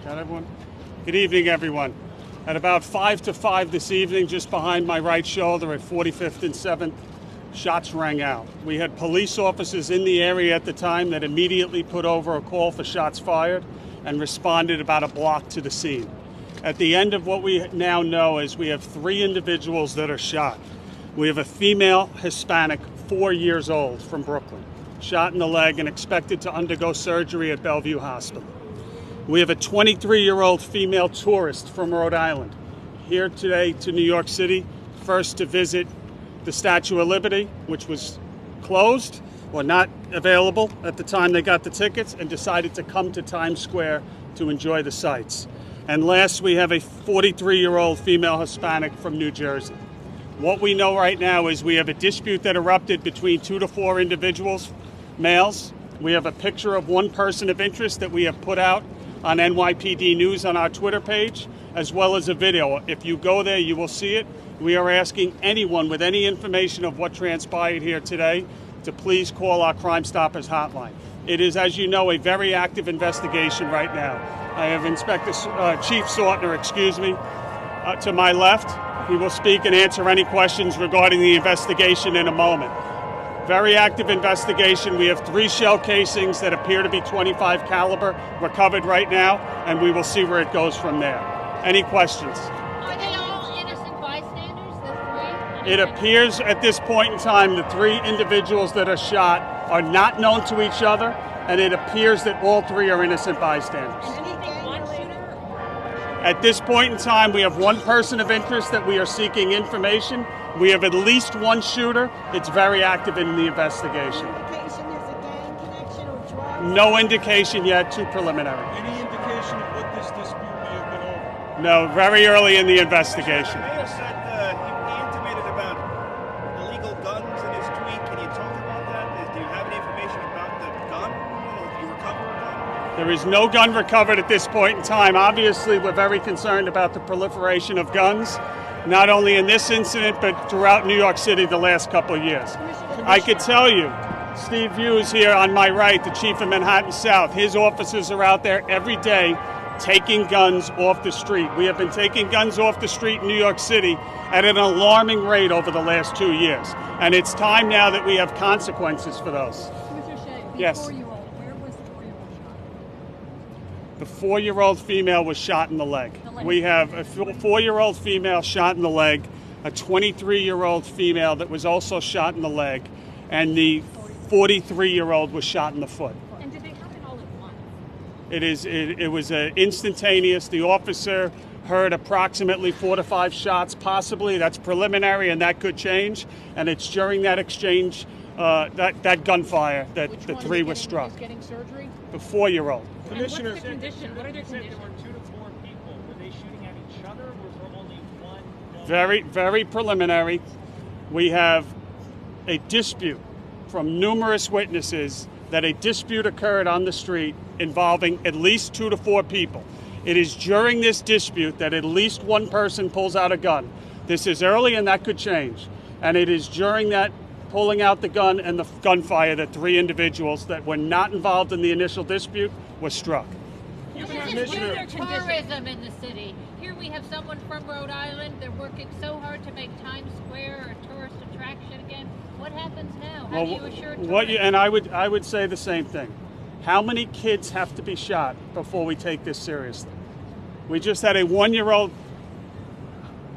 Got everyone? Good evening, everyone. At about 5 to 5 this evening, just behind my right shoulder at 45th and 7th, shots rang out. We had police officers in the area at the time that immediately put over a call for shots fired and responded about a block to the scene. At the end of what we now know is we have 3 individuals that are shot. We have a female Hispanic, 4 years old, from Brooklyn, shot in the leg and expected to undergo surgery at Bellevue Hospital. We have a 23-year-old female tourist from Rhode Island here today to New York City, first to visit the Statue of Liberty, which was closed or not available at the time they got the tickets, and decided to come to Times Square to enjoy the sights. And last, we have a 43-year-old female Hispanic from New Jersey. What we know right now is we have a dispute that erupted between 2 to 4 individuals, males. We have a picture of one person of interest that we have put out on NYPD News on our Twitter page, as well as a video. If you go there, you will see it. We are asking anyone with any information of what transpired here today to please call our Crime Stoppers hotline. It is, as you know, a very active investigation right now. I have Chief Sortner, to my left. He will speak and answer any questions regarding the investigation in a moment. Very active investigation. We have 3 shell casings that appear to be .25 caliber recovered right now, and we will see where it goes from there. Any questions? Are they all innocent bystanders, the 3? It appears at this point in time the 3 individuals that are shot are not known to each other, and it appears that all 3 are innocent bystanders. At this point in time, we have 1 person of interest that we are seeking information. We have at least 1 shooter. It's very active in the investigation. Indication there's a gang connection or drugs? No indication yet, too preliminary. Any indication of what this dispute may have been over? No, very early in the investigation. The mayor said he intimated about illegal guns in his tweet. Can you talk about that? Do you have any information about the gun? Did you recover a gun? There is no gun recovered at this point in time. Obviously, we're very concerned about the proliferation of guns, not only in this incident, but throughout New York City the last couple of years. I could tell you, Steve Hughes here on my right, the chief of Manhattan South, his officers are out there every day taking guns off the street. We have been taking guns off the street in New York City at an alarming rate over the last 2 years. And it's time now that we have consequences for those. Commissioner Shea, the Yes. 4-year-old, where was the 4-year-old shot? The 4-year-old female was shot in the leg. We have a 4-year-old female shot in the leg, a 23-year-old female that was also shot in the leg, and the 43-year-old was shot in the foot. And did they happen all at once? It was instantaneous. The officer heard approximately 4 to 5 shots, possibly. That's preliminary, and that could change. And it's during that exchange, that gunfire, that the 3 were struck. Getting surgery? The 4-year-old. Commissioner, What's the condition? What are their There conditions? were 2 to 4 people. Were they shooting at each other, or was there only one? Very, very preliminary. We have a dispute from numerous witnesses that a dispute occurred on the street involving at least 2 to 4 people. It is during this dispute that at least 1 person pulls out a gun. This is early, and that could change. And it is during that pulling out the gun and the gunfire that 3 individuals that were not involved in the initial dispute were struck. This is Commissioner- further tourism in the city. Here we have someone from Rhode Island. They're working so hard to make Times Square a tourist attraction again. What happens now? How do you assure tourists? And I would say the same thing. How many kids have to be shot before we take this seriously? We just had a 1-year-old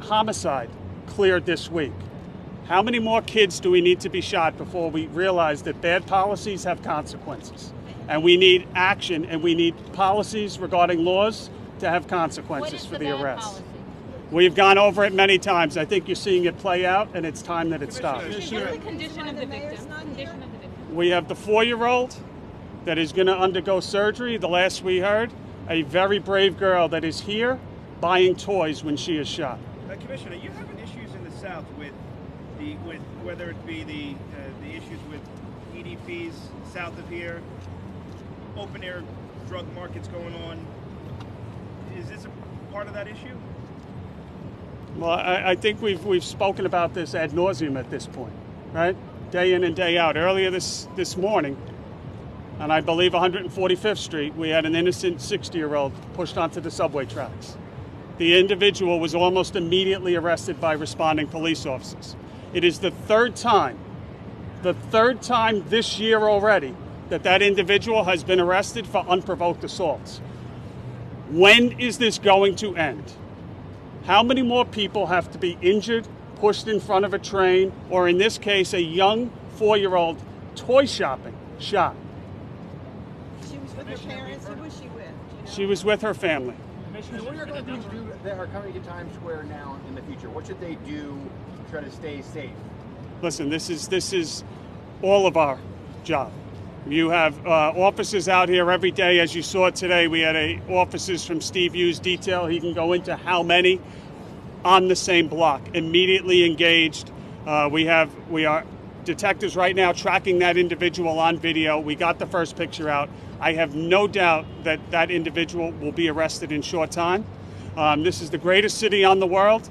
homicide cleared this week. How many more kids do we need to be shot before we realize that bad policies have consequences? And we need action, and we need policies regarding laws to have What consequences is for the the bad arrests. policy? We've gone over it many times. I think you're seeing it play out, and it's time that it stops. What's the condition of the victim? Condition of the victim. We have the 4-year-old that is going to undergo surgery. The last we heard, a very brave girl that is here buying toys when she is shot. Commissioner, you have issues in the South with whether it be the issues with EDPs south of here, open air drug markets going on. Is this a part of that issue? Well, I think we've spoken about this ad nauseum at this point, right? Day in and day out. Earlier this morning, and I believe 145th Street, we had an innocent 60-year-old pushed onto the subway tracks. The individual was almost immediately arrested by responding police officers. It is the third time this year already that individual has been arrested for unprovoked assaults. When is this going to end? How many more people have to be injured, pushed in front of a train, or in this case, a young 4-year-old toy shopping shot? She was with her parents. Who was she with? Do you know? She was with her family. So what are going to do that are coming to Times Square now in the future? What should they do to try to stay safe? Listen, this is all of our job. You have officers out here every day. As you saw today, we had officers from Steve Hughes Detail. He can go into how many on the same block, immediately engaged. We are detectives right now tracking that individual on video. We got the first picture out. I have no doubt that individual will be arrested in short time. This is the greatest city in the world.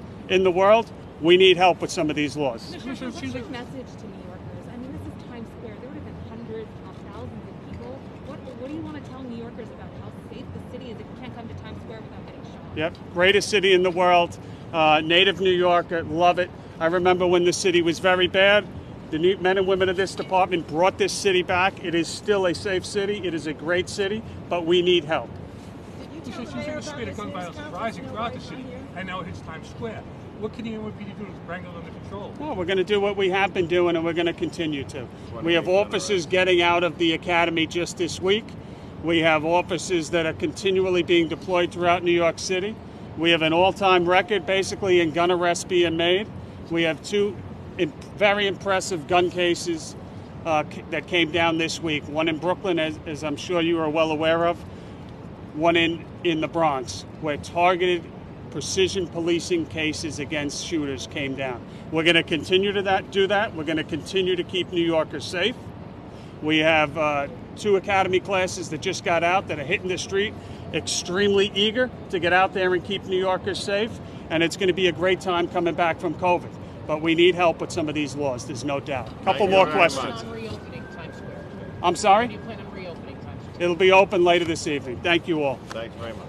We need help with some of these laws. What's your message to New Yorkers? I mean, this is Times Square. There would have been hundreds of thousands of people. What do you want to tell New Yorkers about how safe the city is if you can't come to Times Square without getting shot? Yep, greatest city in the world. Native New Yorker, love it. I remember when the city was very bad. The new men and women of this department brought this city back. It is still a safe city. It is a great city, but we need help. Did you So tell it seems the mayor like the about speed of this gun violence news is conference? rising No throughout the writers city, on here? and now it hits Times Square. What can the NYPD do to bring it under control? Well, we're going to do what we have been doing, and we're going to continue to. We have officers getting out of the academy just this week. We have officers that are continually being deployed throughout New York City. We have an all-time record, basically, in gun arrests being made. We have two very impressive gun cases that came down this week. One in Brooklyn, as I'm sure you are well aware of. One in the Bronx, where targeted precision policing cases against shooters came down. We're going to continue to do that. We're going to continue to keep New Yorkers safe. We have 2 academy classes that just got out that are hitting the street, extremely eager to get out there and keep New Yorkers safe. And it's going to be a great time coming back from COVID. But we need help with some of these laws, there's no doubt. Couple more questions. On reopening Times Square. I'm sorry? When do you plan on reopening Times Square? It'll be open later this evening. Thank you all. Thanks very much.